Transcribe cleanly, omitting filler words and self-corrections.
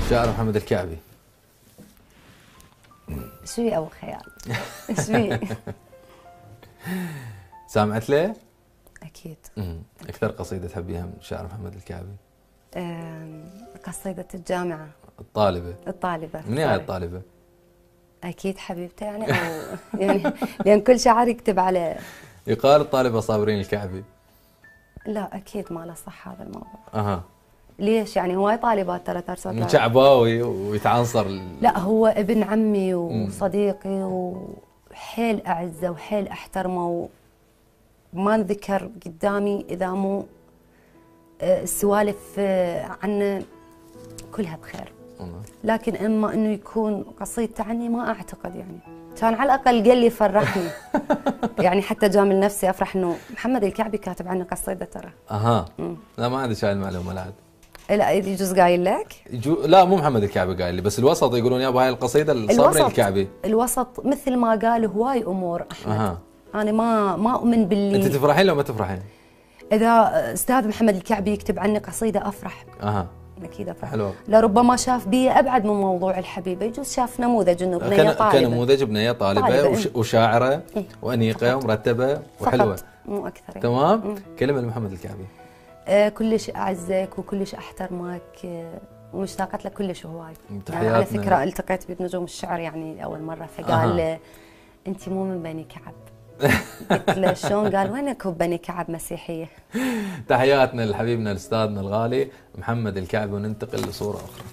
الشاعر محمد الكعبي. شوي أبو خيال. شوي. سامعت له؟ أكيد. أكثر قصيدة تحبيها من الشاعر محمد الكعبي؟ قصيدة الجامعة. الطالبة. الطالبة. من هي الطالبة؟ أكيد حبيبته يعني أو يعني لأن كل شاعر يكتب على. يقال الطالبة صابرين الكعبي. لا أكيد ما له صح هذا الموضوع. أها. ليش يعني هواي طالبات ترى ترسل من شعباوي ويتعنصر لا هو ابن عمي وصديقي وحيل أعزه وحيل أحترمه وما انذكر قدامي إذا مو السوالف عنه كلها بخير. لكن اما انه يكون قصيدته عني ما اعتقد يعني. كان على الاقل قال لي فرحني. يعني حتى جامل نفسي افرح انه محمد الكعبي كاتب عنه قصيده ترى. اها. لا ما عندي شاي المعلومه لا عاد. لا يجوز قايل لك؟ لا مو محمد الكعبي قايل لي بس الوسط يقولون يابا هاي القصيده الصابرين الكعبي. الوسط مثل ما قال هواي امور احمد. انا ما اؤمن باللي. انت تفرحين لو ما تفرحين؟ اذا استاذ محمد الكعبي يكتب عني قصيده افرح. اها. اكيد افرح. حلو. لربما شاف بي ابعد من موضوع الحبيبه، يجوز شاف نموذج انه بنيه طالبه. كنموذج بنيه طالبه وشاعره وانيقه ومرتبه وحلوه. فقط مو اكثر يعني. تمام. كلمه لمحمد الكعبي. كلش اعزك وكلش احترمك ومشتاقه لك كلش هواي. يعني على فكره التقيت بنجوم الشعر يعني اول مره فقال انت مو من بني كعب. قلت له شلون؟ قال وينك بني كعب مسيحيه. تحياتنا لحبيبنا الاستاذنا الغالي محمد الكعبي وننتقل لصوره اخرى.